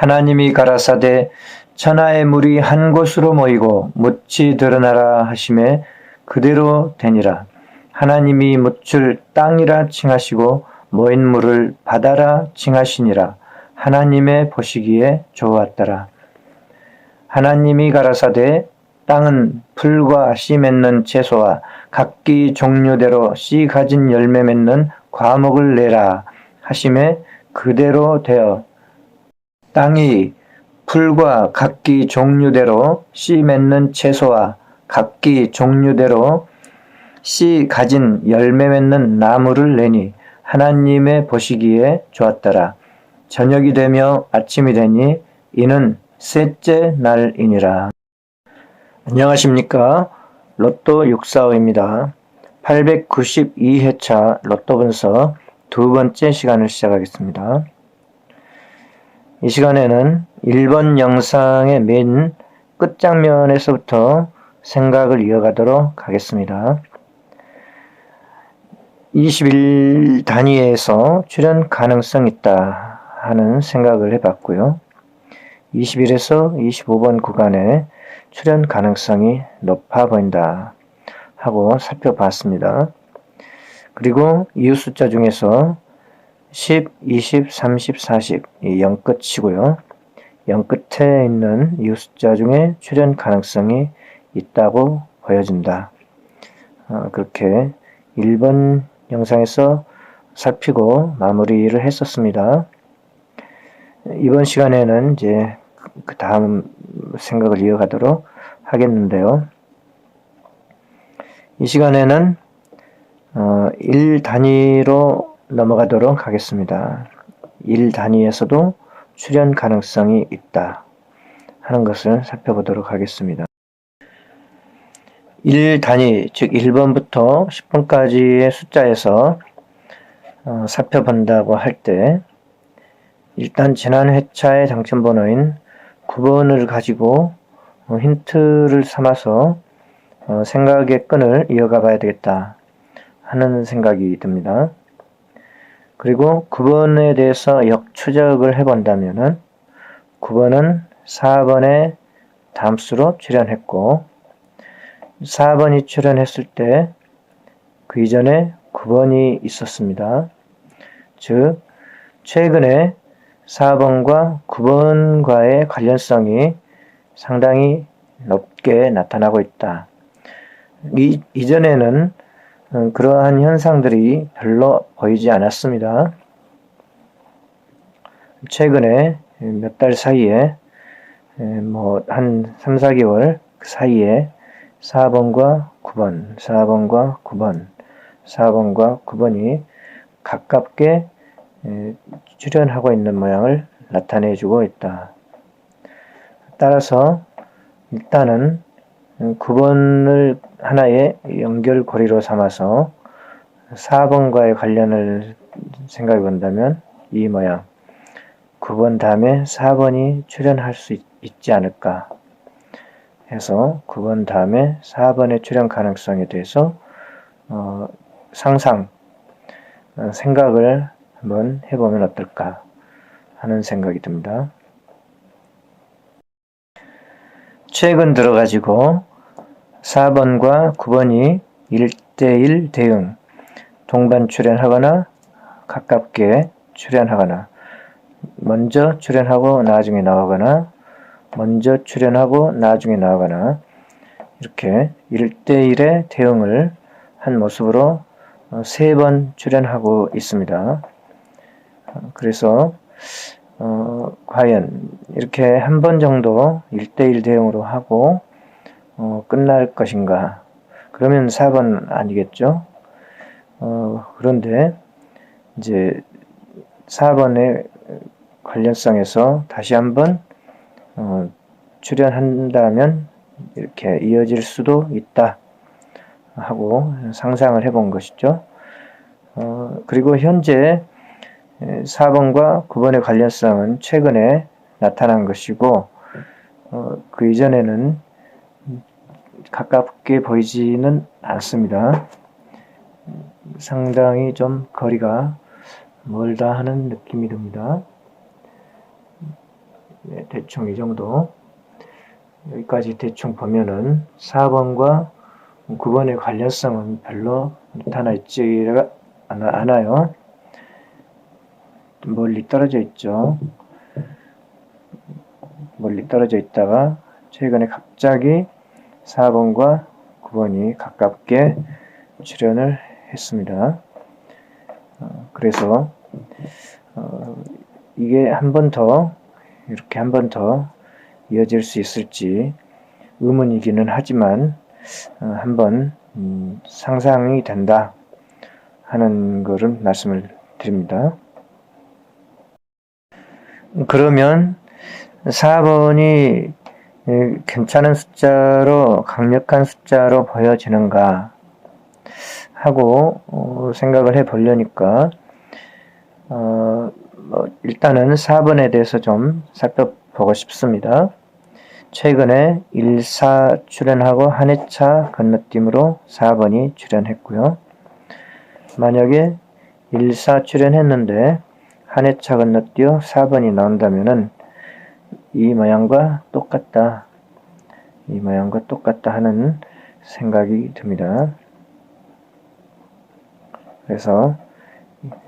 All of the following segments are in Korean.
하나님이 가라사대 천하의 물이 한 곳으로 모이고 묻이 드러나라 하심에 그대로 되니라. 하나님이 묻을 땅이라 칭하시고 모인 물을 바다라 칭하시니라. 하나님의 보시기에 좋았더라. 하나님이 가라사대 땅은 풀과 씨 맺는 채소와 각기 종류대로 씨 가진 열매 맺는 과목을 내라 하심에 그대로 되어 땅이 풀과 각기 종류대로 씨 맺는 채소와 각기 종류대로 씨 가진 열매 맺는 나무를 내니 하나님의 보시기에 좋았더라. 저녁이 되며 아침이 되니 이는 셋째 날이니라. 안녕하십니까. 로또 645입니다. 892회차 로또 분석 두 번째 시간을 시작하겠습니다. 이 시간에는 1번 영상의 맨 끝장면에서부터 생각을 이어가도록 하겠습니다. 21 단위에서 출현 가능성 있다 하는 생각을 해봤고요. 21에서 25번 구간에 출현 가능성이 높아 보인다 하고 살펴봤습니다. 그리고 이유 숫자 중에서 10, 20, 30, 40 이 0끝이고요. 0끝에 있는 이유 숫자 중에 출현 가능성이 있다고 보여진다. 그렇게 1번 영상에서 살피고 마무리를 했었습니다. 이번 시간에는 이제 그 다음 생각을 이어가도록 하겠는데요. 이 시간에는 1 단위로 넘어가도록 하겠습니다. 1 단위에서도 출현 가능성이 있다 하는 것을 살펴보도록 하겠습니다. 1 단위, 즉 1번부터 10번까지의 숫자에서 살펴본다고 할 때 일단 지난 회차의 당첨번호인 9번을 가지고 힌트를 삼아서 생각의 끈을 이어가 봐야 되겠다 하는 생각이 듭니다. 그리고 9번에 대해서 역추적을 해본다면은 9번은 4번의 다음수로 출현했고 4번이 출현했을 때 그 이전에 9번이 있었습니다. 즉 최근에 4번과 9번과의 관련성이 상당히 높게 나타나고 있다. 이전에는 그러한 현상들이 별로 보이지 않았습니다. 최근에 몇 달 사이에 한 3, 4개월 그 사이에 4번과 9번, 4번과 9번, 4번과 9번이 가깝게 출현하고 있는 모양을 나타내주고 있다. 따라서 일단은 9번을 하나의 연결고리로 삼아서 4번과의 관련을 생각해 본다면 이 모양 9번 다음에 4번이 출현할 수 있지 않을까 해서 9번 다음에 4번의 출현 가능성에 대해서 생각을 한번 해보면 어떨까 하는 생각이 듭니다. 최근 들어가지고 4번과 9번이 1대1 대응, 동반 출현하거나 가깝게 출현하거나 먼저 출현하고 나중에 나오거나 먼저 출현하고 나중에 나오거나 이렇게 1대1의 대응을 한 모습으로 3번 출현하고 있습니다. 그래서 과연 이렇게 한 번 정도 1대1 대응으로 하고 끝날 것인가? 그러면 4번 아니겠죠? 그런데 이제 4번의 관련성에서 다시 한번 출현한다면 이렇게 이어질 수도 있다 하고 상상을 해본 것이죠. 그리고 현재 4번과 9번의 관련성은 최근에 나타난 것이고 그 이전에는 가깝게 보이지는 않습니다. 상당히 좀 거리가 멀다 하는 느낌이 듭니다. 대충 이 정도. 여기까지 대충 보면은 4번과 9번의 관련성은 별로 나타나 있지가 않아요. 멀리 떨어져 있죠. 멀리 떨어져 있다가 최근에 갑자기 4번과 9번이 가깝게 출현을 했습니다. 그래서 이게 한 번 더, 이렇게 한 번 더 이어질 수 있을지 의문이기는 하지만 한번 상상이 된다 하는 것을 말씀을 드립니다. 그러면 4번이 괜찮은 숫자로, 강력한 숫자로 보여지는가 하고 생각을 해 보려니까 일단은 4번에 대해서 좀 살펴보고 싶습니다. 최근에 1사 출연하고 한 회차 건너뛰므로 4번이 출연했고요. 만약에 1사 출연했는데 한 회차 건너뛰어 4번이 나온다면은 이 모양과 똑같다. 이 모양과 똑같다 하는 생각이 듭니다. 그래서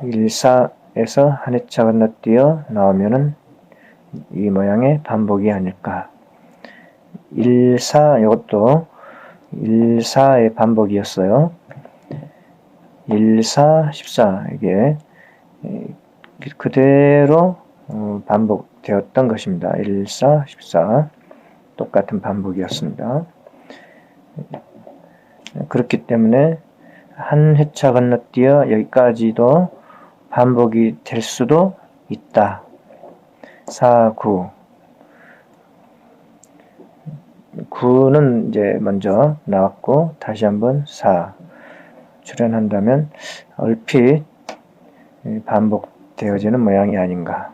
1사에서 한 회차 건너뛰어 나오면은 이 모양의 반복이 아닐까. 1사 이것도 1사의 반복이었어요. 1사 14 이게 그대로 반복되었던 것입니다. 1사 14 똑같은 반복이었습니다. 그렇기 때문에 한 회차 건너뛰어 여기까지도 반복이 될 수도 있다. 4, 9 9는 이제 먼저 나왔고 다시 한번 4 출연한다면 얼핏 반복되어지는 모양이 아닌가.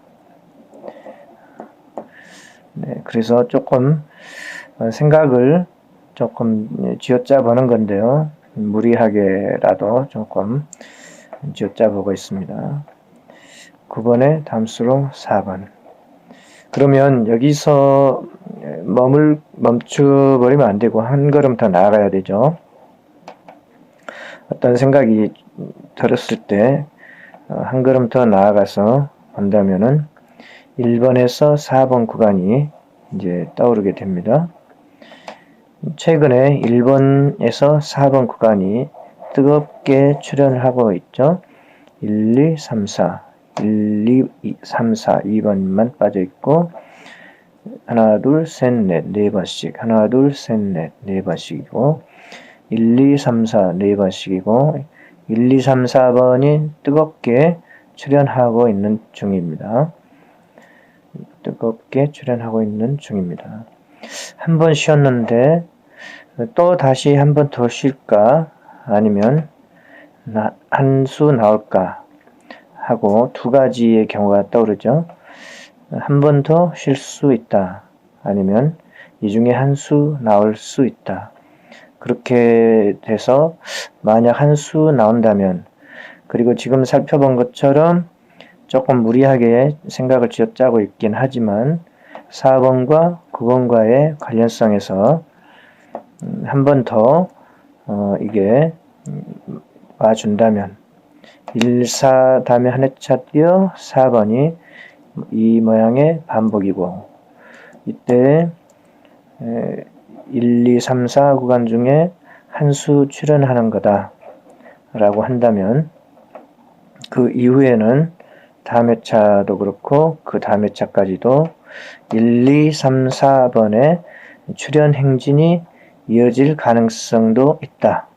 네, 그래서 조금 생각을 조금 쥐어짜 보는 건데요. 무리하게라도 조금 쥐어짜 보고 있습니다. 9번의 담수로 4번. 그러면 여기서 멈춰버리면 안 되고 한 걸음 더 나아가야 되죠. 어떤 생각이 들었을 때 한 걸음 더 나아가서 본다면은 1번에서 4번 구간이 이제 떠오르게 됩니다. 최근에 1번에서 4번 구간이 뜨겁게 출현을 하고 있죠. 1, 2, 3, 4, 1, 2, 3, 4, 2번만 빠져 있고 하나, 둘, 셋, 넷, 네 번씩 하나, 둘, 셋, 넷, 네 번씩이고 1, 2, 3, 4, 네 번씩이고 1, 2, 3, 4번이 뜨겁게 출현하고 있는 중입니다. 뜨겁게 출현하고 있는 중입니다. 한 번 쉬었는데 또 다시 한 번 더 쉴까 아니면 한 수 나올까 하고 두 가지의 경우가 떠오르죠. 한 번 더 쉴 수 있다. 아니면 이 중에 한 수 나올 수 있다. 그렇게 돼서 만약 한 수 나온다면 그리고 지금 살펴본 것처럼 조금 무리하게 생각을 쥐어짜고 있긴 하지만 4번과 9번과의 관련성에서 한 번 더 이게 와준다면 1, 4 다음에 한 회차 뛰어 4번이 이 모양의 반복이고 이때 1, 2, 3, 4 구간 중에 한 수 출현하는 거다 라고 한다면 그 이후에는 다음 회차도 그렇고 그 다음 회차까지도 1, 2, 3, 4번의 출현 행진이 이어질 가능성도 있다.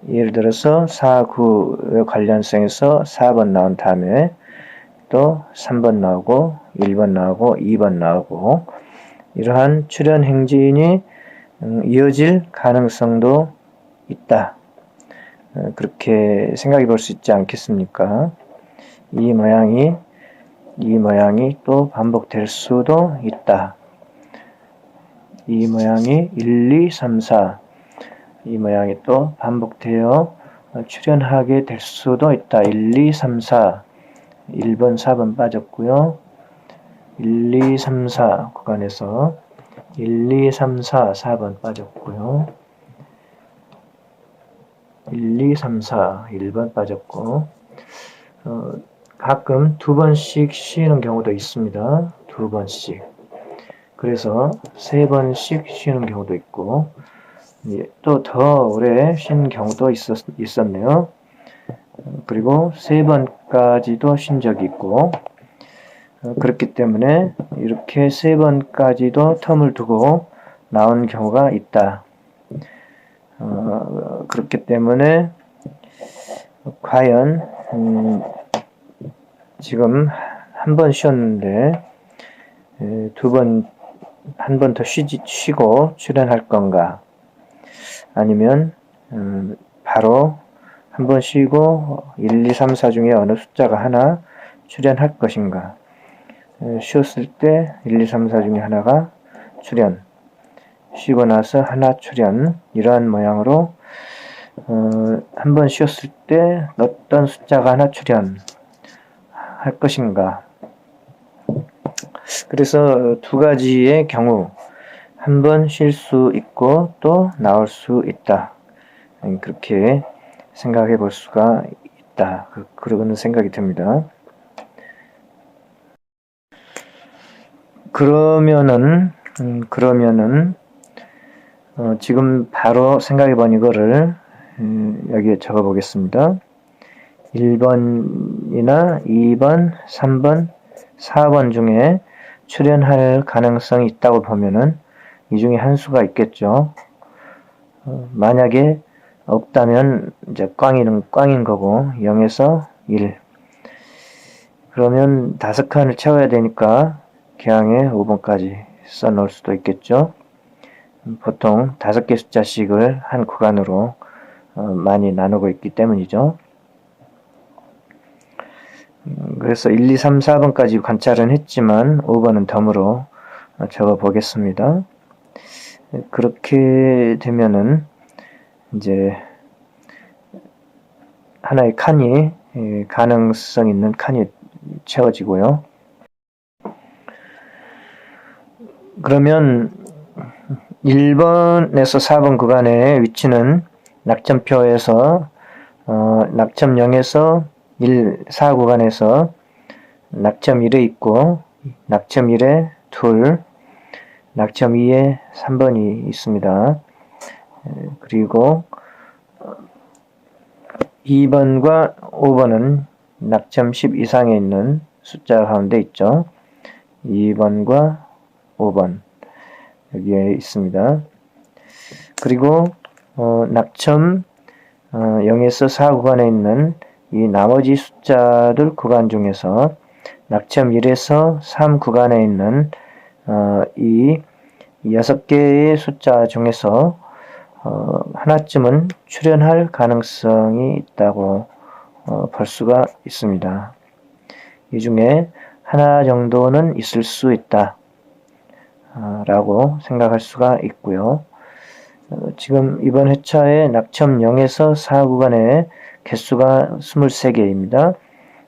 예를 들어서 4, 9의 관련성에서 4번 나온 다음에 또 3번 나오고 1번 나오고 2번 나오고 이러한 출현 행진이 이어질 가능성도 있다. 그렇게 생각해 볼 수 있지 않겠습니까? 이 모양이 또 반복될 수도 있다. 이 모양이 1, 2, 3, 4 이 모양이 또 반복되어 출현하게 될 수도 있다. 1, 2, 3, 4 1번, 4번 빠졌고요. 1, 2, 3, 4 구간에서 1, 2, 3, 4, 4번 빠졌고요. 1, 2, 3, 4, 1번 빠졌고, 가끔 2번씩 쉬는 경우도 있습니다. 2번씩. 그래서 3번씩 쉬는 경우도 있고, 또 더 오래 쉰 경우도 있었네요. 그리고 3번까지도 쉰 적이 있고, 그렇기 때문에 이렇게 3번까지도 텀을 두고 나온 경우가 있다. 그렇기 때문에 과연 지금 한 번 쉬었는데 한 번 더 쉬고 출연할 건가, 아니면 바로 한 번 쉬고 1, 2, 3, 4 중에 어느 숫자가 하나 출연할 것인가. 쉬었을 때 1, 2, 3, 4 중에 하나가 출연, 쉬고 나서 하나 출연, 이러한 모양으로 한 번 쉬었을 때 어떤 숫자가 하나 출연할 것인가. 그래서 두 가지의 경우, 한 번 쉴 수 있고 또 나올 수 있다. 그렇게 생각해 볼 수가 있다. 그러는 생각이 듭니다. 그러면은 지금 바로 생각해 본 이거를 여기에 적어 보겠습니다. 1번이나 2번, 3번, 4번 중에 출연할 가능성이 있다고 보면은 이 중에 한 수가 있겠죠. 만약에 없다면 이제 꽝인 거고 0에서 1. 그러면 5칸을 채워야 되니까 기항에 5번까지 써 놓을 수도 있겠죠. 보통 5개 숫자씩을 한 구간으로 많이 나누고 있기 때문이죠. 그래서 1, 2, 3, 4번까지 관찰은 했지만 5번은 덤으로 적어 보겠습니다. 그렇게 되면은 이제 하나의 칸이, 가능성 있는 칸이 채워지고요. 그러면 1번에서 4번 구간의 위치는 낙점표에서 낙점 0에서 1, 4 구간에서 낙점 1에 있고, 낙점 1에 2, 낙점 2에 3번이 있습니다. 그리고 2번과 5번은 낙점 10 이상에 있는 숫자 가운데 있죠. 2번과 5번 여기에 있습니다. 그리고 낙점 0에서 4 구간에 있는 이 나머지 숫자들 구간 중에서 낙점 1에서 3 구간에 있는 이 6개의 숫자 중에서 하나쯤은 출연할 가능성이 있다고 볼 수가 있습니다. 이 중에 하나 정도는 있을 수 있다 라고 생각할 수가 있고요. 지금 이번 회차에 낙점 0에서 4 구간의 개수가 23개입니다.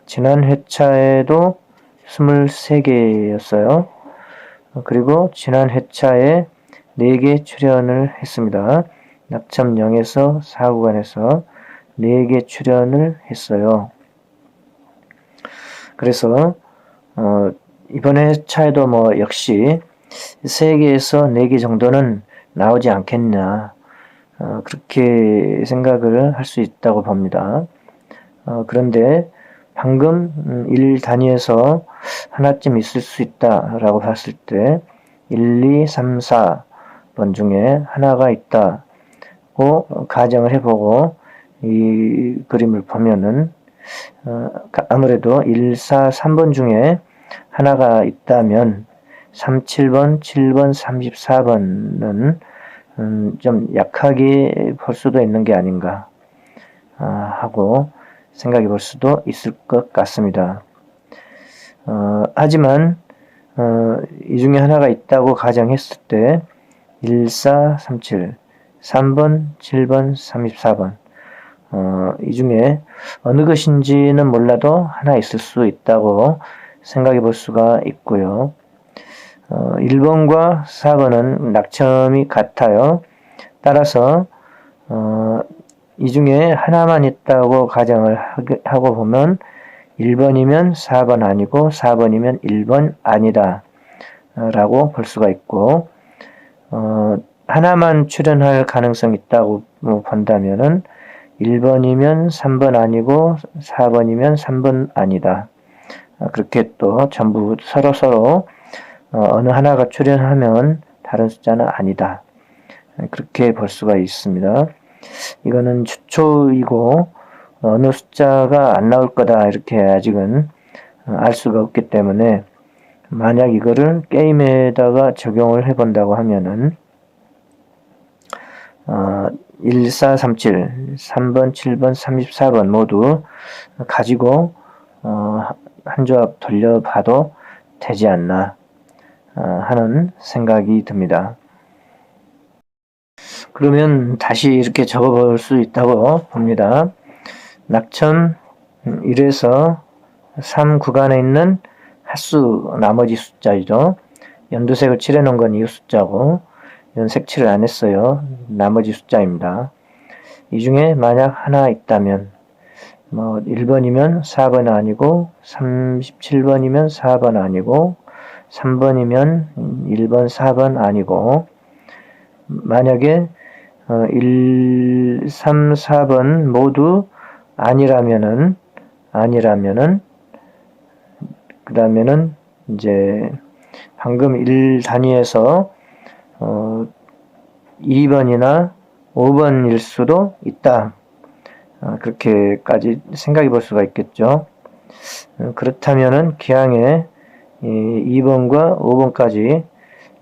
지난 회차에도 23개였어요. 그리고 지난 회차에 4개 출연을 했습니다. 낙점 0에서 4 구간에서 4개 출연을 했어요. 그래서 이번 회차에도 역시 3개에서 4개 정도는 나오지 않겠냐, 그렇게 생각을 할 수 있다고 봅니다. 그런데 방금 1 단위에서 하나쯤 있을 수 있다라고 봤을 때 1, 2, 3, 4번 중에 하나가 있다고 가정을 해보고 이 그림을 보면은 아무래도 1, 4, 3번 중에 하나가 있다면 3, 7번, 7번, 34번은 좀 약하게 볼 수도 있는 게 아닌가 하고 생각해 볼 수도 있을 것 같습니다. 하지만 이 중에 하나가 있다고 가정했을 때 1, 4, 3, 7, 3번, 7번, 34번 이 중에 어느 것인지는 몰라도 하나 있을 수 있다고 생각해 볼 수가 있고요. 1번과 4번은 낙첨이 같아요. 따라서 이 중에 하나만 있다고 가정을 하고 보면 1번이면 4번 아니고 4번이면 1번 아니다 라고 볼 수가 있고, 하나만 출현할 가능성이 있다고 본다면은 1번이면 3번 아니고 4번이면 3번 아니다. 그렇게 또 전부 서로 어느 하나가 출현하면 다른 숫자는 아니다. 그렇게 볼 수가 있습니다. 이거는 추초이고 어느 숫자가 안 나올 거다 이렇게 아직은 알 수가 없기 때문에, 만약 이거를 게임에다가 적용을 해본다고 하면은 1437, 3번, 7번, 34번 모두 가지고 한 조합 돌려봐도 되지 않나 하는 생각이 듭니다. 그러면 다시 이렇게 적어볼 수 있다고 봅니다. 낙첨 1에서 3 구간에 있는 핫수 나머지 숫자이죠. 연두색을 칠해 놓은 건 이 숫자고, 이건 색칠을 안 했어요. 나머지 숫자입니다. 이 중에 만약 하나 있다면 1번이면 4번 아니고 37번이면 4번 아니고 3번이면 1번 4번 아니고, 만약에 1, 3, 4번 모두 아니라면은 그 다음에는 이제 방금 1 단위에서 2번이나 5번일 수도 있다. 그렇게까지 생각해 볼 수가 있겠죠. 그렇다면은 기항에 2번과 5번까지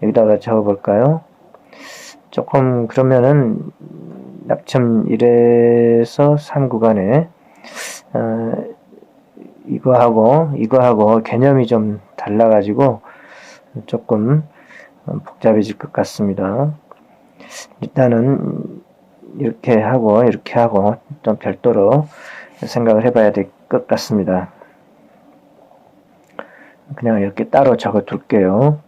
여기다가 적어 볼까요? 조금 그러면은 낙첨 1에서 3 구간에 이거하고 개념이 좀 달라가지고 조금 복잡해질 것 같습니다. 일단은 이렇게 하고 좀 별도로 생각을 해봐야 될 것 같습니다. 그냥 이렇게 따로 적어 둘게요.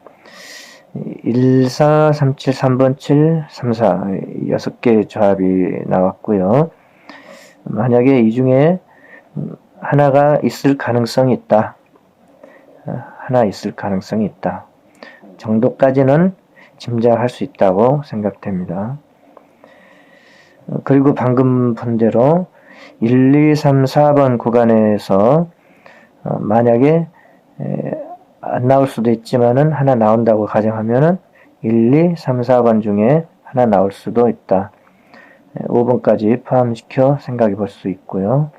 1, 4, 3, 7, 3번, 7, 3, 4 6개의 조합이 나왔고요. 만약에 이 중에 하나가 있을 가능성이 있다. 하나 있을 가능성이 있다. 정도까지는 짐작할 수 있다고 생각됩니다. 그리고 방금 본 대로 1, 2, 3, 4번 구간에서 만약에 안 나올 수도 있지만은 하나 나온다고 가정하면은 1, 2, 3, 4번 중에 하나 나올 수도 있다. 5번까지 포함시켜 생각해 볼 수 있고요.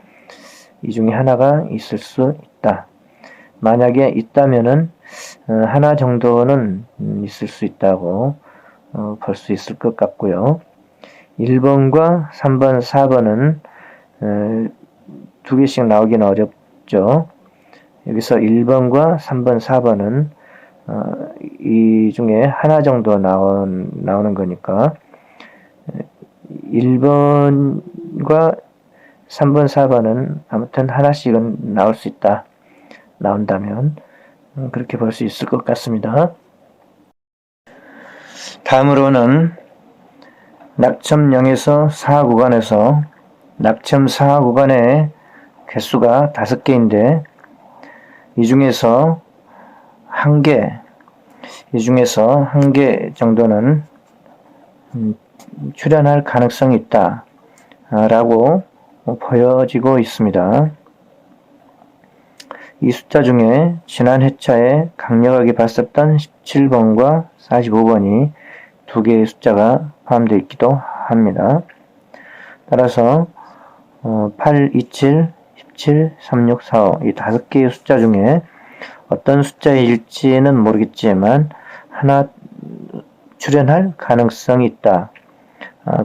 이 중에 하나가 있을 수 있다. 만약에 있다면은 하나 정도는 있을 수 있다고 볼 수 있을 것 같고요. 1번과 3번, 4번은 두 개씩 나오기는 어렵죠. 여기서 1번과 3번, 4번은 이 중에 하나 정도 나오는 거니까 1번과 3번, 4번은 아무튼 하나씩은 나올 수 있다. 나온다면 그렇게 볼 수 있을 것 같습니다. 다음으로는 낙첨 0에서 4 구간에서 낙첨 4 구간의 개수가 5개인데 이 중에서 한 개 정도는 출현할 가능성이 있다 라고 보여지고 있습니다. 이 숫자 중에 지난 회차에 강력하게 봤었던 17번과 45번이 두 개의 숫자가 포함되어 있기도 합니다. 따라서 8, 27, 17, 36, 45 이 5개의 숫자 중에 어떤 숫자일지는 모르겠지만 하나 출현할 가능성이 있다.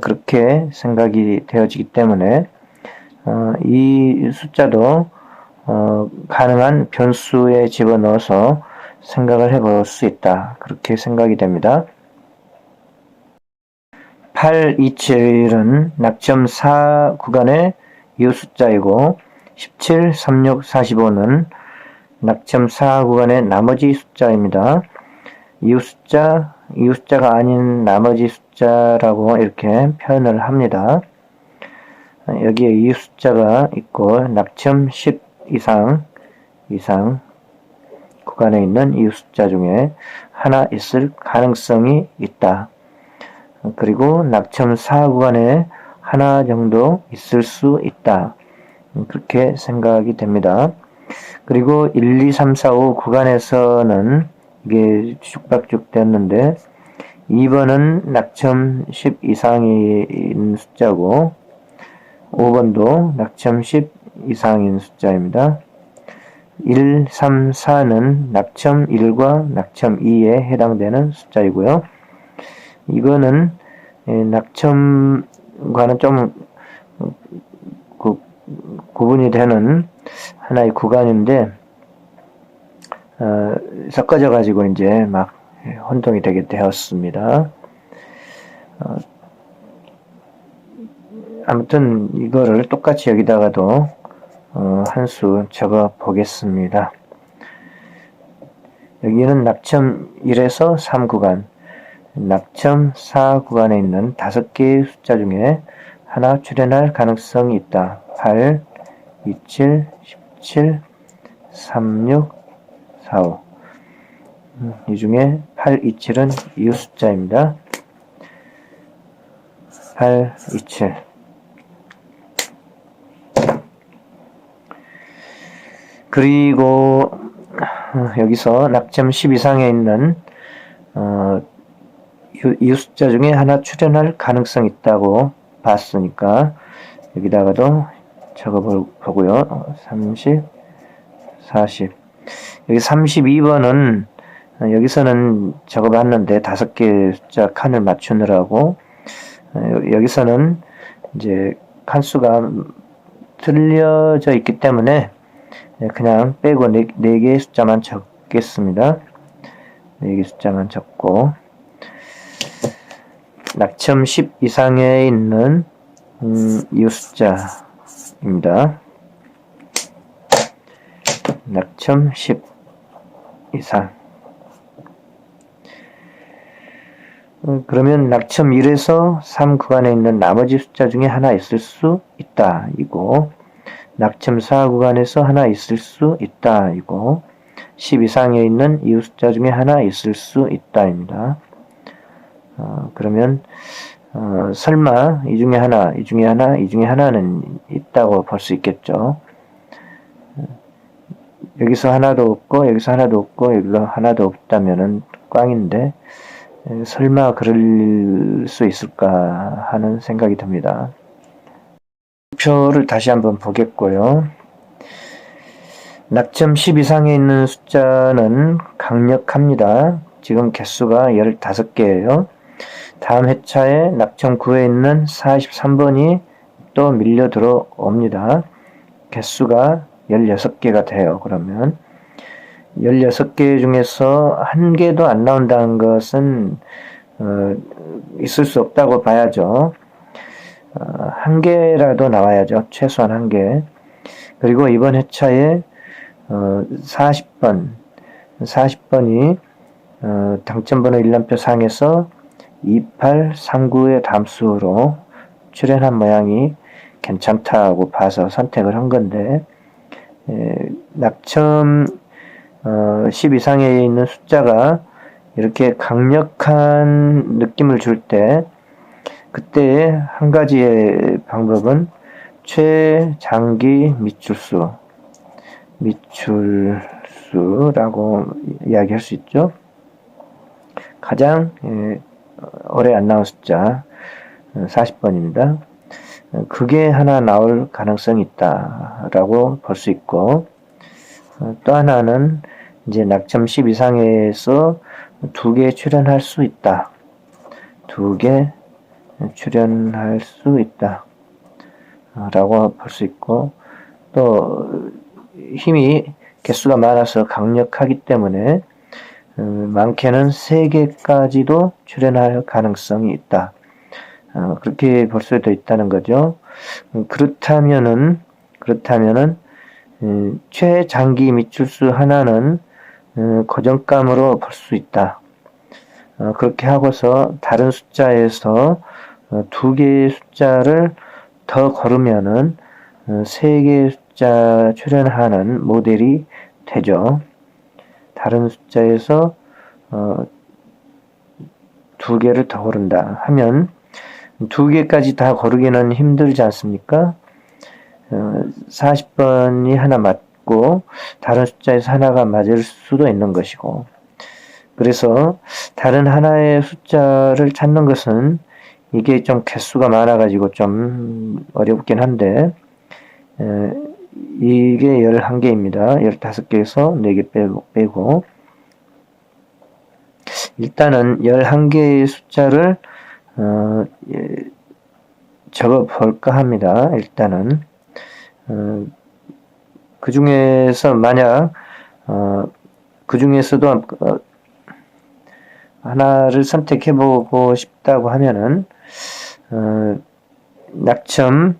그렇게 생각이 되어지기 때문에 이 숫자도 가능한 변수에 집어넣어서 생각을 해볼 수 있다. 그렇게 생각이 됩니다. 8, 27은 낙점 4 구간의 이웃 숫자이고 17, 36, 45는 낙점 4 구간의 나머지 숫자입니다. 이웃 숫자가 아닌 나머지 숫자라고 이렇게 표현을 합니다. 여기에 이웃 숫자가 있고 낙첨 10 이상 구간에 있는 이웃 숫자 중에 하나 있을 가능성이 있다. 그리고 낙첨 4 구간에 하나 정도 있을 수 있다. 그렇게 생각이 됩니다. 그리고 1, 2, 3, 4, 5 구간에서는 이게 쭉박쭉 되었는데 2번은 낙첨 10 이상인 숫자고 5번도 낙첨 10 이상인 숫자입니다. 1, 3, 4는 낙첨 1과 낙첨 2에 해당되는 숫자이고요. 이거는 낙첨과는 좀 구분이 되는 하나의 구간인데 섞어져 가지고 이제 막 혼동이 되게 되었습니다. 아무튼 이거를 똑같이 여기다가도 한 수 적어 보겠습니다. 여기는 낙첨 1에서 3 구간, 낙첨 4 구간에 있는 5개의 숫자 중에 하나 출현할 가능성이 있다. 8, 27, 17, 36, 45. 이 중에 8, 27은 이웃 숫자입니다. 8, 27. 그리고 여기서 낙첨 10 이상에 있는 이웃 숫자 중에 하나 출현할 가능성이 있다고 봤으니까 여기다가도 적어보고요. 30, 40. 여기 32번은 여기서는 적어봤는데 5개 숫자 칸을 맞추느라고 여기서는 이제 칸수가 틀려져 있기 때문에 그냥 빼고 4개의 숫자만 적겠습니다. 4개 숫자만 적고 낙첨 10 이상에 있는 이웃 숫자입니다. 낙첨 10 이상. 그러면 낙첨 1에서 3 구간에 있는 나머지 숫자 중에 하나 있을 수 있다. 이고 낙첨 4 구간에서 하나 있을 수 있다. 이고 10 이상에 있는 이웃 숫자 중에 하나 있을 수 있다입니다. 그러면 설마 이 중에 하나는 있다고 볼 수 있겠죠. 여기서 하나도 없고 여기서 하나도 없다면은 꽝인데 설마 그럴 수 있을까 하는 생각이 듭니다. 표를 다시 한번 보겠고요. 낙첨 10 이상에 있는 숫자는 강력합니다. 지금 개수가 15개예요. 다음 회차에 낙첨 9에 있는 43번이 또 밀려 들어옵니다. 개수가 16개가 돼요. 그러면 16개 중에서 한 개도 안 나온다는 것은 있을 수 없다고 봐야죠. 한 개라도 나와야죠. 최소한 한 개. 그리고 이번 회차에 40번이 당첨번호 일람표 상에서 2839의 담수로 출현한 모양이 괜찮다고 봐서 선택을 한 건데 낙첨 10 이상에 있는 숫자가 이렇게 강력한 느낌을 줄 때 그때 한 가지의 방법은 최장기 미출수라고 이야기할 수 있죠. 가장 오래 안 나온 숫자 40번입니다. 그게 하나 나올 가능성이 있다라고 볼 수 있고 또 하나는 이제 낙첨 10 이상에서 2개 출현할 수 있다. 2개 출현할 수 있다. 라고 볼 수 있고 또 힘이 개수가 많아서 강력하기 때문에 많게는 3개까지도 출현할 가능성이 있다. 그렇게 볼 수도 있다는 거죠. 그렇다면은 최장기 미출수 하나는 고정감으로 볼 수 있다. 그렇게 하고서 다른 숫자에서 2개의 숫자를 더 걸으면은 3개의 숫자 출현하는 모델이 되죠. 다른 숫자에서 2개를 더 고른다 하면 2개까지 다 고르기는 힘들지 않습니까? 40번이 하나 맞고 다른 숫자에서 하나가 맞을 수도 있는 것이고, 그래서 다른 하나의 숫자를 찾는 것은 이게 좀 개수가 많아가지고 좀 어렵긴 한데, 이게 11개입니다. 15개에서 4개 빼고 일단은 11개의 숫자를 적어 볼까 합니다. 일단은 그 중에서 만약 그 중에서도 하나를 선택해 보고 싶다고 하면은 낙점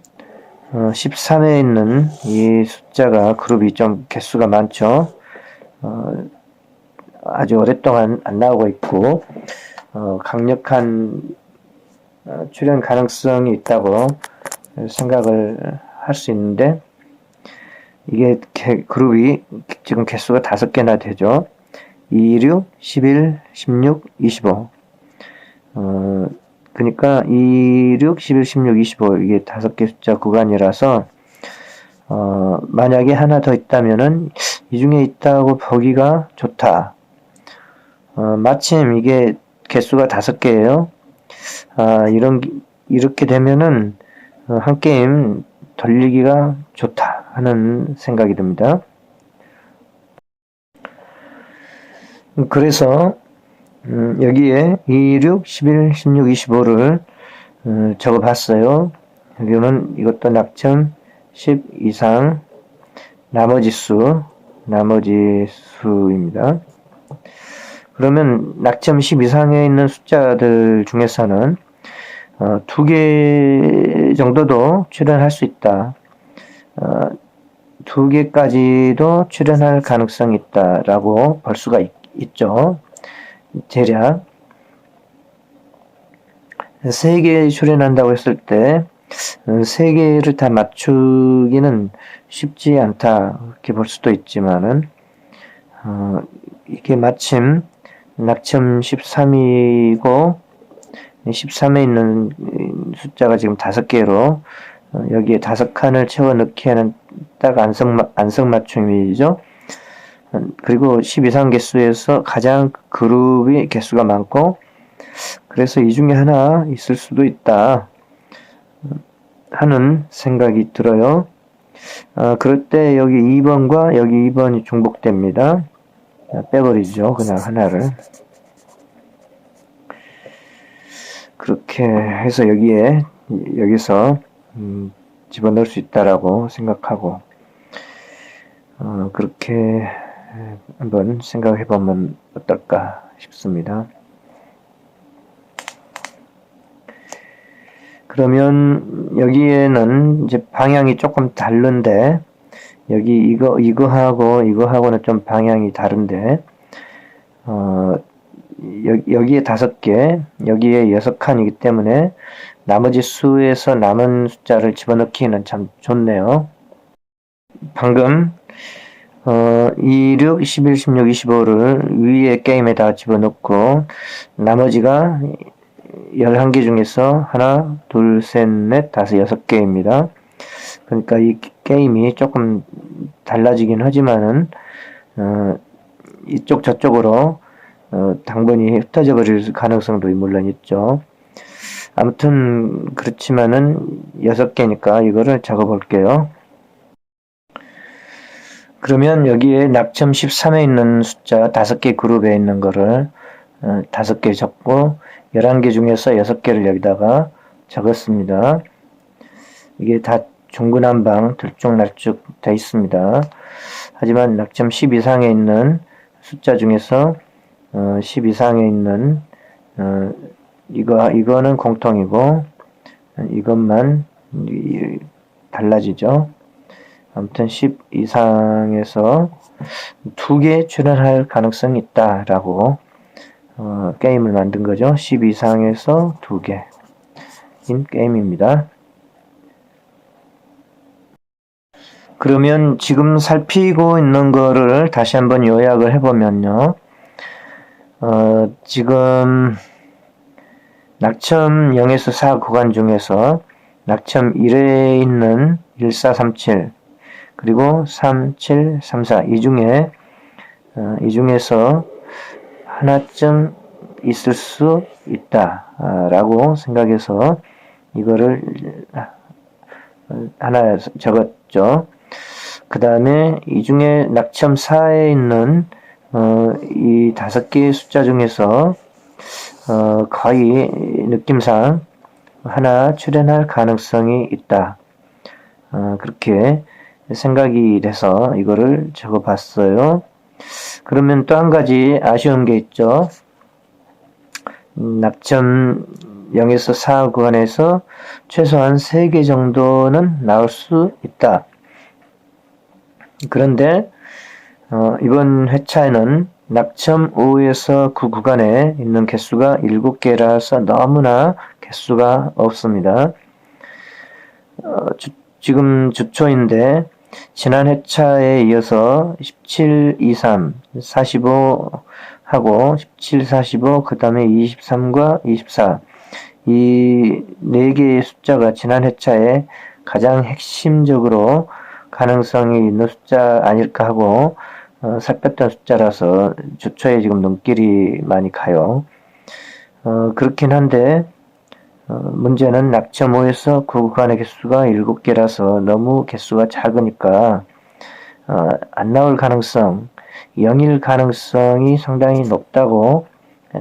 13에 있는 이 숫자가 그룹이 좀 개수가 많죠. 아주 오랫동안 안 나오고 있고 강력한 출현 가능성이 있다고 생각을 할 수 있는데, 이게 그룹이 지금 개수가 5개나 되죠. 26, 11, 16, 25. 그러니까 26, 11, 16, 25 이게 5개 숫자 구간이라서 만약에 하나 더 있다면은 이 중에 있다고 보기가 좋다. 마침 이게 개수가 5개예요. 이렇게 되면은 한 게임 돌리기가 좋다 하는 생각이 듭니다. 그래서 여기에 26, 11, 16, 25를 적어 봤어요. 여기는 이것도 낙점 10 이상 나머지 수입니다. 그러면 낙점 10 이상에 있는 숫자들 중에서는 2개 정도도 출현할 수 있다. 2개까지도 출현할 가능성이 있다라고 볼 수가 있죠. 대략 3개 출현한다고 했을 때 3개를 다 맞추기는 쉽지 않다 그렇게 볼 수도 있지만은 이게 마침 낙점 13이고 13에 있는 숫자가 지금 5개로 여기에 5칸을 채워 넣기에는 딱 안성맞춤이죠. 그리고 10 이상 개수에서 가장 그룹이 개수가 많고, 그래서 이 중에 하나 있을 수도 있다 하는 생각이 들어요. 그럴 때 여기 2번과 여기 2번이 중복됩니다. 빼버리죠. 그냥 하나를. 그렇게 해서 여기서 집어넣을 수 있다라고 생각하고, 그렇게 한번 생각해 보면 어떨까 싶습니다. 그러면 여기에는 이제 방향이 조금 다른데, 여기 이거하고는 좀 방향이 다른데, 여기에 5개, 여기에 6칸이기 때문에 나머지 수에서 남은 숫자를 집어넣기는 참 좋네요. 방금 26, 11, 16, 25를 위에 게임에다 집어넣고 나머지가 11개 중에서 하나, 둘, 셋, 넷, 다섯, 6개입니다. 그러니까 이 게임이 조금 달라지긴 하지만은 이쪽 저쪽으로 당번이 흩어져 버릴 가능성도 물론 있죠. 아무튼 그렇지만은 6개니까 이거를 적어 볼게요. 그러면 여기에 낙점 13에 있는 숫자 5개 그룹에 있는 거를 5개 적고 11개 중에서 6개를 여기다가 적었습니다. 이게 다 중구난방 들쭉날쭉 되어 있습니다. 하지만 낙점 10 이상에 있는 숫자 중에서 10 이상에 있는 이거는 공통이고 이것만 달라지죠. 아무튼 10 이상에서 2개 출현할 가능성이 있다라고 게임을 만든 거죠. 10 이상에서 2개인 게임입니다. 그러면 지금 살피고 있는 거를 다시 한번 요약을 해보면요. 지금 낙첨 0에서 4 구간 중에서 낙첨 1에 있는 1437 그리고 3734 이 중에서 하나쯤 있을 수 있다 라고 생각해서 이거를 하나 적었죠. 그 다음에 이 중에 낙첨 4에 있는 이 5개의 숫자 중에서 거의 느낌상 하나 출현할 가능성이 있다. 그렇게 생각이 돼서 이거를 적어 봤어요. 그러면 또 한 가지 아쉬운 게 있죠. 낙점 0에서 4 구간에서 최소한 3개 정도는 나올 수 있다. 그런데 이번 회차에는 낙점 5에서 9 구간에 있는 개수가 7개라서 너무나 개수가 없습니다. 지금 주초인데 지난 회차에 이어서 17, 23, 45 하고 17, 45, 그 다음에 23과 24 이 4개의 숫자가 지난 회차에 가장 핵심적으로 가능성이 있는 숫자 아닐까 하고 살폈던 숫자라서 주초에 지금 눈길이 많이 가요. 그렇긴 한데 문제는 낙점 5에서 9 구간의 개수가 7개라서 너무 개수가 작으니까 안 나올 가능성, 0일 가능성이 상당히 높다고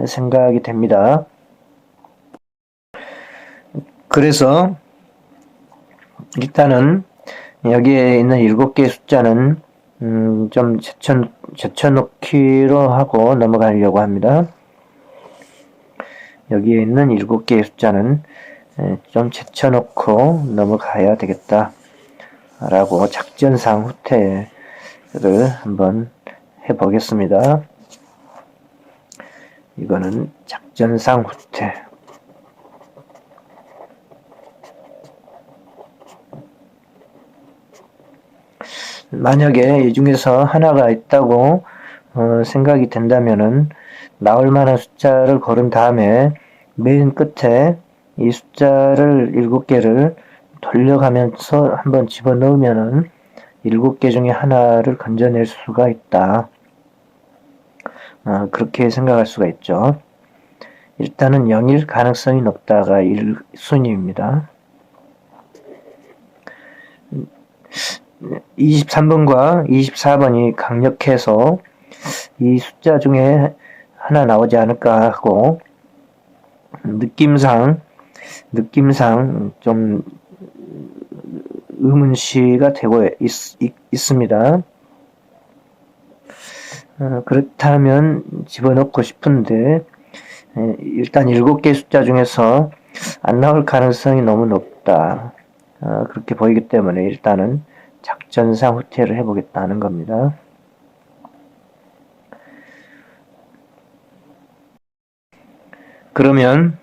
생각이 됩니다. 그래서 일단은 여기에 있는 7개의 숫자는 좀 제쳐놓기로 하고 넘어가려고 합니다. 여기에 있는 7개의 숫자는 좀 제쳐놓고 넘어가야 되겠다 라고 작전상 후퇴를 한번 해보겠습니다. 이거는 작전상 후퇴. 만약에 이 중에서 하나가 있다고 생각이 된다면은 나올 만한 숫자를 고른 다음에 맨 끝에 이 숫자를 7개를 돌려가면서 한번 집어넣으면은 7개 중에 하나를 건져낼 수가 있다. 그렇게 생각할 수가 있죠. 일단은 0일 가능성이 높다가 1순위입니다. 23번과 24번이 강력해서 이 숫자 중에 하나 나오지 않을까 하고 느낌상 좀 의문시가 되고 있습니다. 그렇다면 집어넣고 싶은데 일단 7개 숫자 중에서 안 나올 가능성이 너무 높다. 그렇게 보이기 때문에 일단은 작전상 후퇴를 해보겠다는 겁니다. 그러면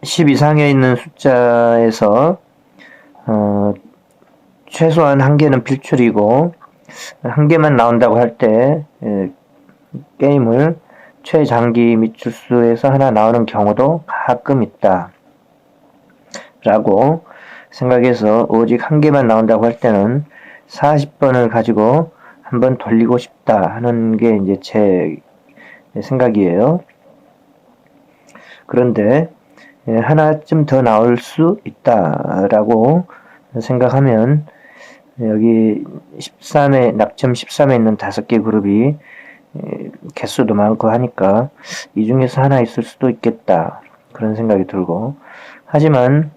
10 이상에 있는 숫자에서 최소한 1개는 필출이고 1개만 나온다고 할 때 게임을 최장기 미출수에서 하나 나오는 경우도 가끔 있다 라고 생각해서 오직 1개만 나온다고 할 때는 40번을 가지고 한번 돌리고 싶다 하는 게 이제 제 생각이에요. 그런데 하나쯤 더 나올 수 있다라고 생각하면 여기 13에 낙점 13에 있는 5개 그룹이 개수도 많고 하니까 이 중에서 하나 있을 수도 있겠다 그런 생각이 들고 하지만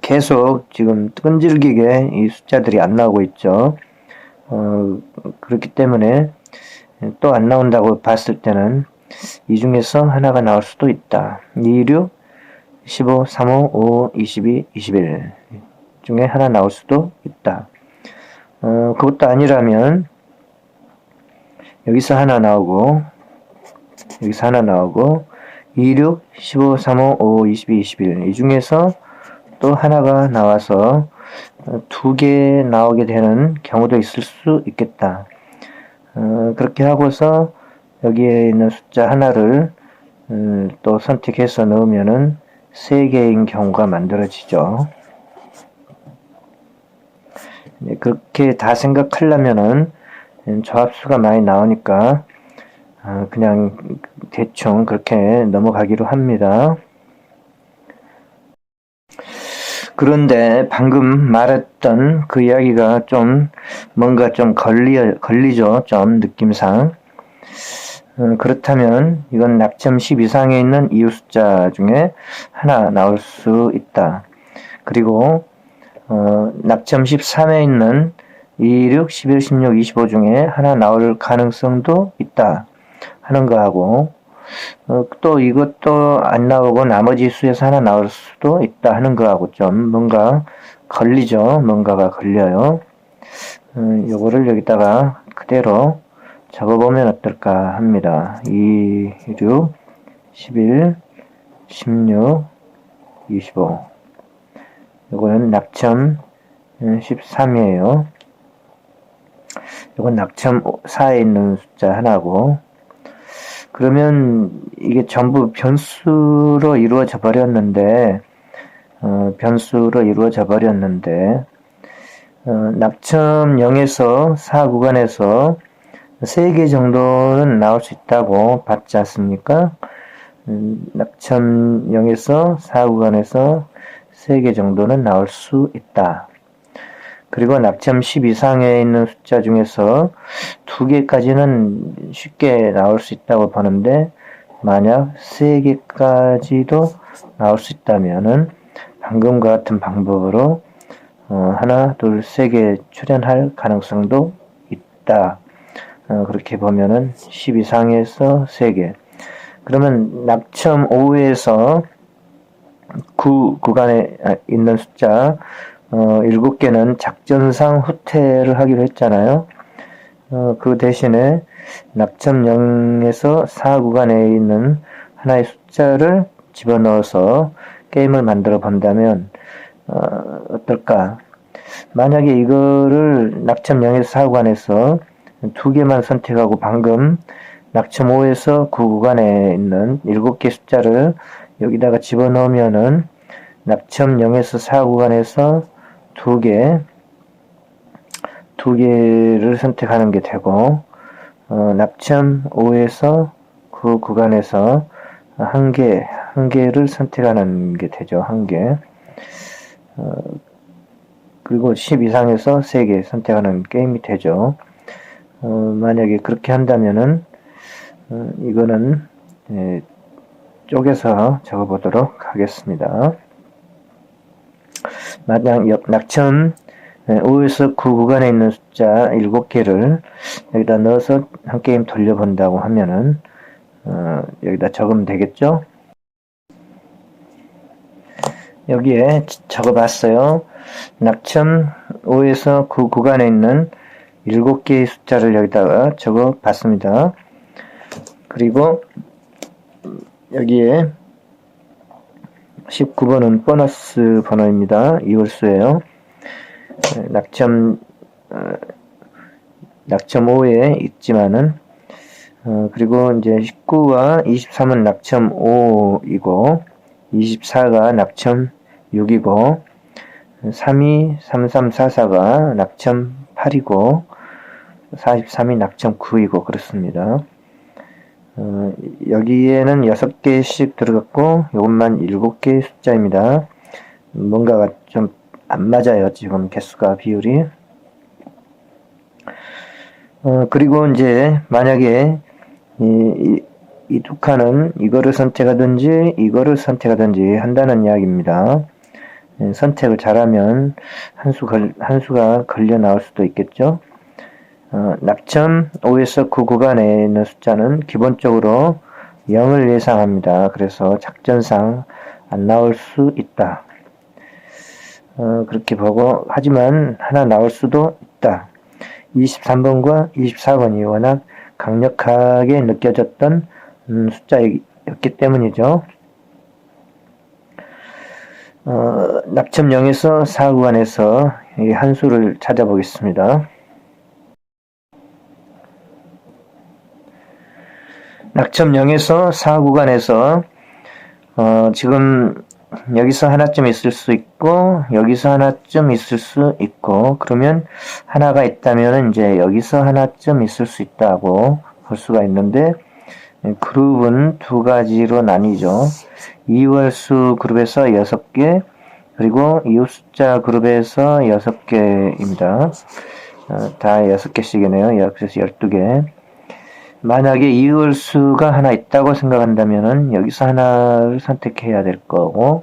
계속 지금 끈질기게 이 숫자들이 안 나오고 있죠. 그렇기 때문에 또 안 나온다고 봤을 때는 이 중에서 하나가 나올 수도 있다. 26, 15, 35, 5, 22, 21 중에 하나 나올 수도 있다. 그것도 아니라면 여기서 하나 나오고, 여기서 하나 나오고, 26, 15, 35, 5, 22, 21. 이 중에서 또 하나가 나와서 두 개 나오게 되는 경우도 있을 수 있겠다. 그렇게 하고서 여기에 있는 숫자 하나를 또 선택해서 넣으면은 세 개인 경우가 만들어지죠. 그렇게 다 생각하려면은 조합수가 많이 나오니까 그냥 대충 그렇게 넘어가기로 합니다. 그런데 방금 말했던 그 이야기가 좀 뭔가 좀 걸리죠. 좀 느낌상. 그렇다면 이건 낙점 10 이상에 있는 이유 숫자 중에 하나 나올 수 있다. 그리고 낙점 13에 있는 26, 11, 16, 25 중에 하나 나올 가능성도 있다 하는 거하고, 또 이것도 안 나오고 나머지 수에서 하나 나올 수도 있다 하는 거하고 좀 뭔가 걸리죠. 뭔가가 걸려요. 요거를 여기다가 그대로 적어보면 어떨까 합니다. 2, 6, 11, 16, 25. 요거는 낙점 13이에요. 요건 낙점 4에 있는 숫자 하나고, 그러면 이게 전부 변수로 이루어져 버렸는데, 낙점 0에서 4 구간에서 3개 정도는 나올 수 있다고 봤지 않습니까? 낙점 0에서 4 구간에서 3개 정도는 나올 수 있다. 그리고 낙점 10 이상에 있는 숫자 중에서 2개까지는 쉽게 나올 수 있다고 보는데, 만약 3개까지도 나올 수 있다면은 방금과 같은 방법으로 하나, 둘, 3개 출현할 가능성도 있다. 그렇게 보면은 10 이상에서 3개. 그러면 낙점 5에서 9 구간에 있는 숫자 7개는 작전상 후퇴를 하기로 했잖아요. 그 대신에 낙점 0에서 4 구간에 있는 하나의 숫자를 집어넣어서 게임을 만들어 본다면 어떨까? 만약에 이거를 낙점 0에서 4 구간에서 2개만 선택하고 방금 낙점 5에서 9 구간에 있는 7개 숫자를 여기다가 집어넣으면은 낙점 0에서 4 구간에서 2개를 선택하는 게 되고, 낙점 5에서 9 구간에서 한 개를 선택하는 게 되죠. 1개. 그리고 10 이상에서 3개 선택하는 게임이 되죠. 만약에 그렇게 한다면은, 이거는, 쪼개서 적어보도록 하겠습니다. 만약 낙점 5에서 9 구간에 있는 숫자 7개를 여기다 넣어서 한 게임 돌려본다고 하면은 여기다 적으면 되겠죠? 여기에 적어봤어요. 낙점 5에서 9 구간에 있는 7개의 숫자를 여기다가 적어봤습니다. 그리고 여기에 19번은 보너스 번호입니다. 이월수예요. 낙점 5에 있지만은, 그리고 이제 19와 23은 낙점 5이고, 24가 낙점 6이고, 32, 33, 44가 낙점 8이고, 43이 낙점 9이고, 그렇습니다. 여기에는 6개씩 들어갔고, 이것만 7개의 숫자입니다. 뭔가가 좀 안 맞아요, 지금 개수가, 비율이. 그리고 이제, 만약에, 이 두 칸은 이거를 선택하든지, 이거를 선택하든지 한다는 이야기입니다. 선택을 잘하면 한 수가 걸려 나올 수도 있겠죠. 낙점 5에서 9 구간에 있는 숫자는 기본적으로 0을 예상합니다. 그래서 작전상 안 나올 수 있다. 그렇게 보고, 하지만 하나 나올 수도 있다. 23번과 24번이 워낙 강력하게 느껴졌던 숫자였기 때문이죠. 낙점 0에서 4 구간에서 이 한 수를 찾아보겠습니다. 낙점 0에서 4 구간에서 지금 여기서 하나쯤 있을 수 있고 여기서 하나쯤 있을 수 있고, 그러면 하나가 있다면 이제 여기서 하나쯤 있을 수 있다고 볼 수가 있는데, 그룹은 두 가지로 나뉘죠. 이월수 그룹에서 6개, 그리고 이웃 숫자 그룹에서 6개입니다. 다 6개씩이네요. 그래서 12개. 만약에 이월수가 하나 있다고 생각한다면은 여기서 하나를 선택해야 될 거고,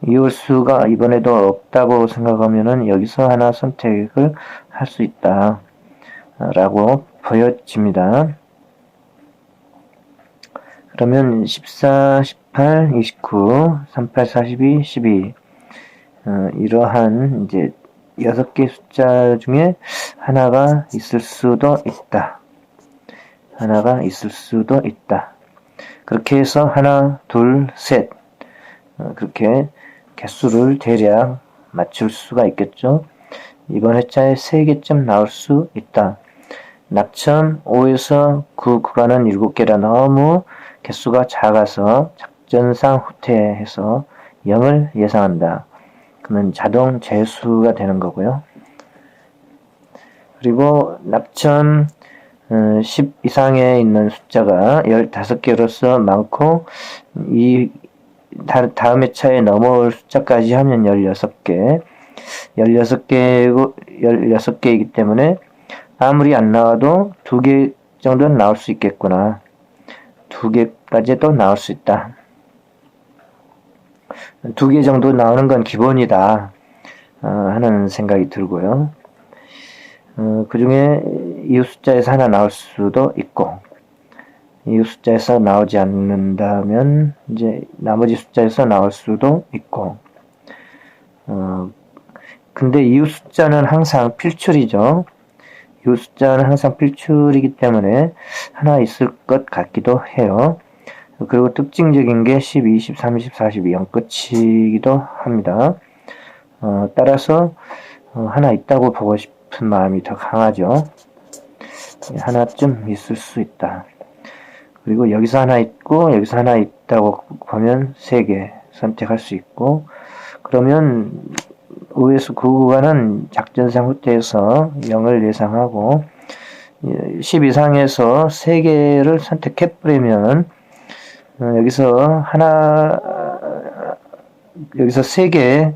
이월수가 이번에도 없다고 생각하면은 여기서 하나 선택을 할 수 있다 라고 보여집니다. 그러면 14, 18, 29, 38, 42, 12 이러한 이제 6개 숫자 중에 하나가 있을 수도 있다. 하나가 있을 수도 있다. 그렇게 해서 하나, 둘, 셋 그렇게 개수를 대략 맞출 수가 있겠죠. 이번 회차에 3개쯤 나올 수 있다. 낙점 5에서 9 구간은 7개라 너무 개수가 작아서 작전상 후퇴해서 0을 예상한다. 그러면 자동 재수가 되는 거고요. 그리고 낙점 10 이상에 있는 숫자가 15개로서 많고, 이 다음 회차에 넘어올 숫자까지 하면 16개. 16개이기 때문에 아무리 안 나와도 2개 정도는 나올 수 있겠구나. 2개까지도 나올 수 있다. 2개 정도 나오는 건 기본이다 하는 생각이 들고요. 그 중에 이웃 숫자에서 하나 나올 수도 있고, 이웃 숫자에서 나오지 않는다면 이제 나머지 숫자에서 나올 수도 있고, 근데 이웃 숫자는 항상 필출이죠. 이웃 숫자는 항상 필출이기 때문에 하나 있을 것 같기도 해요. 그리고 특징적인 게 12, 20, 30, 40, 0 끝이기도 합니다. 따라서 하나 있다고 보고 싶은 마음이 더 강하죠. 하나쯤 있을 수 있다. 그리고 여기서 하나 있고 여기서 하나 있다고 보면 3개 선택할 수 있고, 그러면 5에서 9 구간은 작전상 후퇴해서 0을 예상하고, 10 이상에서 3개를 선택해버리면 여기서 3개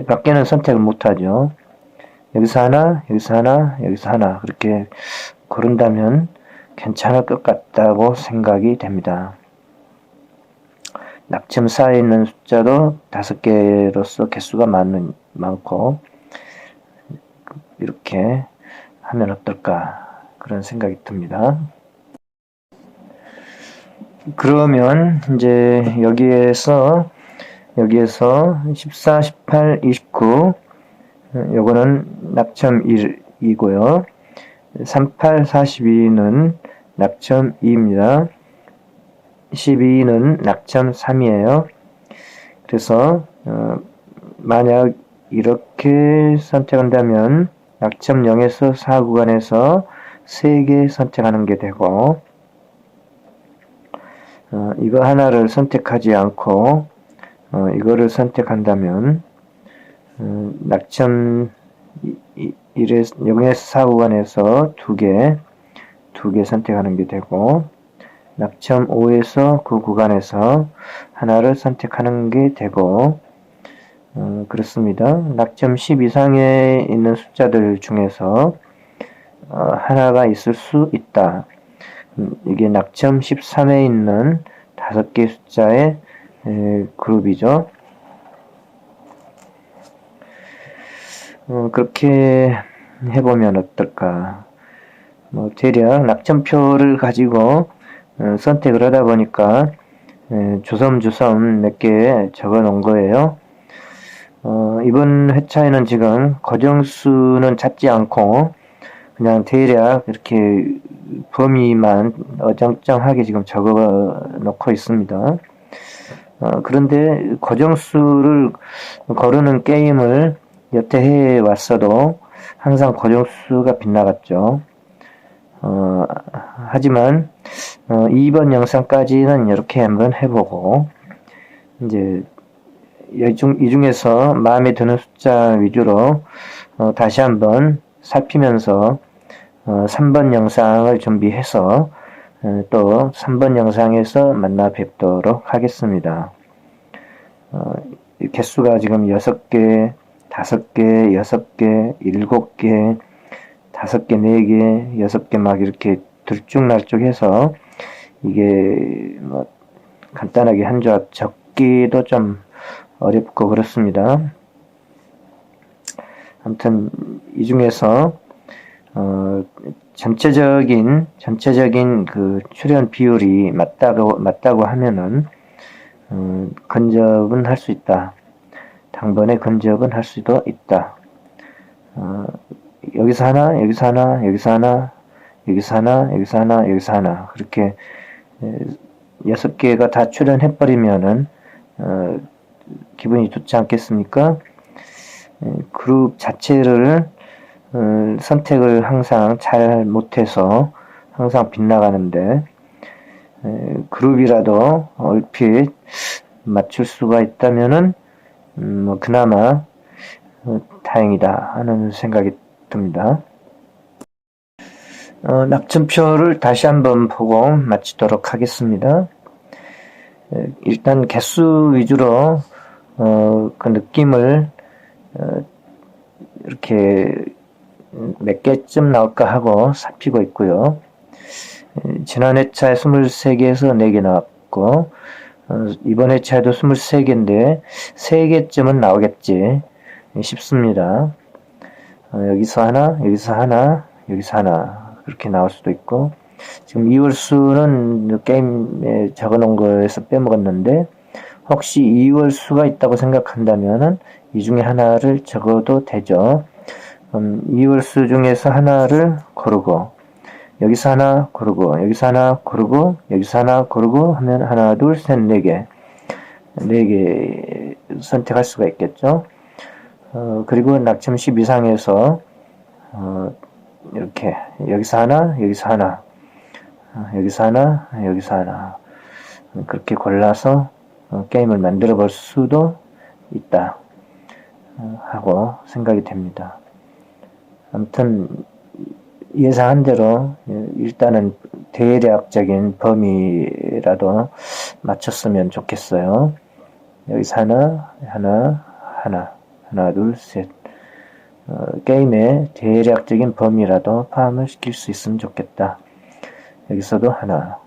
밖에는 선택을 못하죠. 여기서 하나, 여기서 하나, 여기서 하나 그렇게 고른다면 괜찮을 것 같다고 생각이 됩니다. 낙점 4에 있는 숫자도 5개로서 개수가 많고, 이렇게 하면 어떨까 그런 생각이 듭니다. 그러면 이제 여기에서 14, 18, 29 요거는 낙점 1이고요. 38, 42는 낙점 2입니다. 12는 낙점 3이에요. 그래서 만약 이렇게 선택한다면 낙점 0에서 4 구간에서 3개 선택하는 게 되고, 이거 하나를 선택하지 않고 이거를 선택한다면 낙점 0에서 4 구간에서 2개 선택하는 게 되고, 낙점 5에서 9 구간에서 하나를 선택하는 게 되고, 그렇습니다. 낙점 10 이상에 있는 숫자들 중에서 하나가 있을 수 있다. 이게 낙점 13에 있는 5개 숫자의 그룹이죠. 그렇게 해보면 어떨까. 대략 낙점표를 가지고 선택을 하다 보니까 주섬주섬 몇 개 적어 놓은 거예요. 이번 회차에는 지금 거정수는 찾지 않고 그냥 대략 이렇게 범위만 어정쩡하게 지금 적어 놓고 있습니다. 그런데 고정수를 거르는 게임을 여태 해 왔어도 항상 고정수가 빗나갔죠. 하지만 이번 영상까지는 이렇게 한번 해보고 이제 이 중에서 마음에 드는 숫자 위주로 다시 한번 살피면서 3번 영상을 준비해서 또 3번 영상에서 만나 뵙도록 하겠습니다. 개수가 지금 6개, 5개, 6개, 7개, 5개, 4개, 6개 막 이렇게 들쭉날쭉해서 이게 뭐 간단하게 한 조합 적기도 좀 어렵고 그렇습니다. 아무튼 이 중에서 전체적인 그 출연 비율이 맞다고 하면은 근접은 할 수 있다. 당번에 근접은 할 수도 있다. 여기서 하나, 여기서 하나, 여기서 하나, 여기서 하나, 여기서 하나, 여기서 하나 그렇게 6개가 다 출연해버리면은 기분이 좋지 않겠습니까? 그룹 자체를 선택을 항상 잘 못해서 항상 빗나가는데 그룹이라도 얼핏 맞출 수가 있다면은 뭐 그나마 다행이다 하는 생각이 듭니다. 낙천표를 다시 한번 보고 마치도록 하겠습니다. 일단 개수 위주로 그 느낌을 이렇게 몇 개쯤 나올까 하고 살피고 있고요. 지난 회차에 23개에서 4개 나왔고 이번 회차에도 23개인데 3개쯤은 나오겠지 싶습니다. 여기서 하나, 여기서 하나, 여기서 하나 그렇게 나올 수도 있고 지금 2월수는 게임에 적어놓은 거에서 빼먹었는데 혹시 2월수가 있다고 생각한다면은 이 중에 하나를 적어도 되죠. 2월수 중에서 하나를 고르고 여기서 하나 고르고 여기서 하나 고르고 여기서 하나 고르고 하면 하나 둘 셋 4개 4개 선택할 수가 있겠죠. 그리고 낙점 10 이상에서 이렇게 여기서 하나 여기서 하나 여기서 하나 여기서 하나 그렇게 골라서 게임을 만들어 볼 수도 있다 하고 생각이 됩니다. 아무튼 예상한 대로 일단은 대략적인 범위라도 맞췄으면 좋겠어요. 여기서 하나 둘 셋 게임의 대략적인 범위라도 파악을 시킬 수 있으면 좋겠다. 여기서도 하나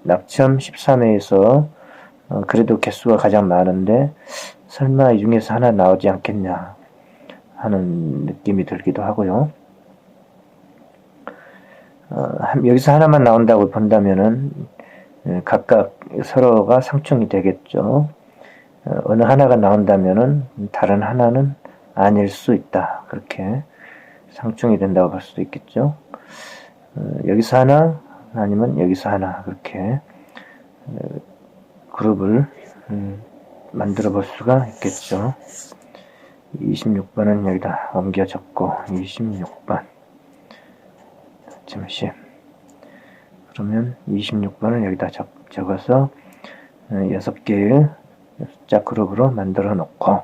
낙점 13회에서 그래도 개수가 가장 많은데 설마 이 중에서 하나 나오지 않겠냐 하는 느낌이 들기도 하고요. 여기서 하나만 나온다고 본다면은 각각 서로가 상충이 되겠죠. 어느 하나가 나온다면은 다른 하나는 아닐 수 있다. 그렇게 상충이 된다고 볼 수도 있겠죠. 여기서 하나 아니면 여기서 하나 그렇게 그룹을 만들어 볼 수가 있겠죠. 26번은 여기다 옮겨 적고 26번 잠시 그러면 26번을 여기다 적어서 6개의 숫자 그룹으로 만들어 놓고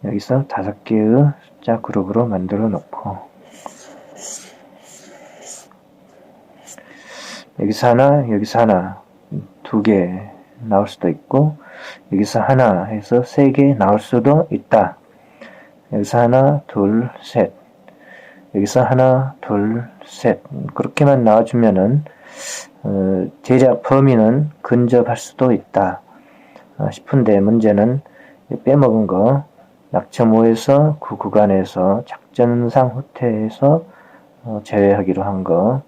여기서 5개의 숫자 그룹으로 만들어 놓고 여기서 하나 여기서 하나 2개 나올 수도 있고 여기서 하나 해서 3개 나올 수도 있다. 여기서 하나 둘 셋 여기서 하나 둘 셋 그렇게만 나와주면은 대략 범위는 근접할 수도 있다 싶은데 문제는 빼먹은 거 낙점 5에서 그 구간에서 작전상 후퇴에서 제외하기로 한 거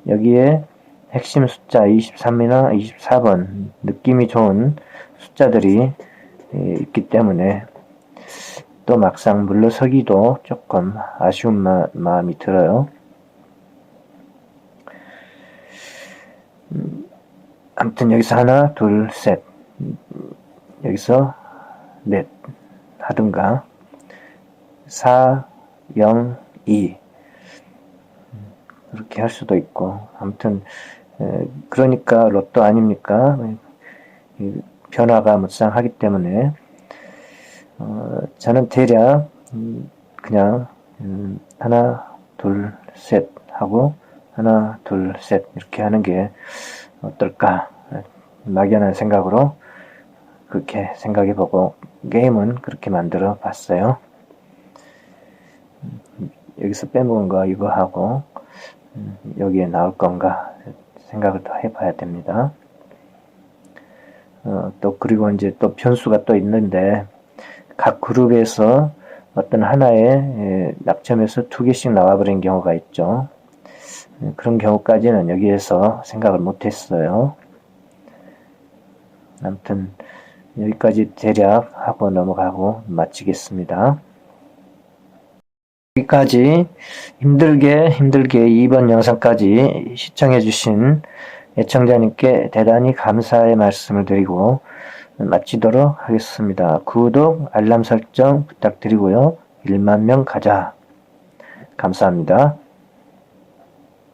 여기에 핵심 숫자 23이나 24번 느낌이 좋은 숫자들이 있기 때문에 또 막상 물러서기도 조금 아쉬운 마음이 들어요. 아무튼 여기서 하나, 둘, 셋, 여기서 넷 하든가 4, 0, 2 그렇게 할 수도 있고, 아무튼 그러니까 로또 아닙니까? 변화가 무쌍하기 때문에 저는 대략 그냥 하나, 둘, 셋 하고 하나, 둘, 셋 이렇게 하는 게 어떨까? 막연한 생각으로 그렇게 생각해보고 게임은 그렇게 만들어 봤어요. 여기서 빼먹은 거 이거 하고 여기에 나올 건가 생각을 더 해봐야 됩니다. 또 그리고 이제 또 변수가 또 있는데, 각 그룹에서 어떤 하나의 낙점에서 2개씩 나와버린 경우가 있죠. 그런 경우까지는 여기에서 생각을 못했어요. 아무튼 여기까지 대략 하고 넘어가고 마치겠습니다. 여기까지 힘들게 2번 영상까지 시청해주신 애청자님께 대단히 감사의 말씀을 드리고 마치도록 하겠습니다. 구독, 알람 설정 부탁드리고요. 1만 명 가자. 감사합니다.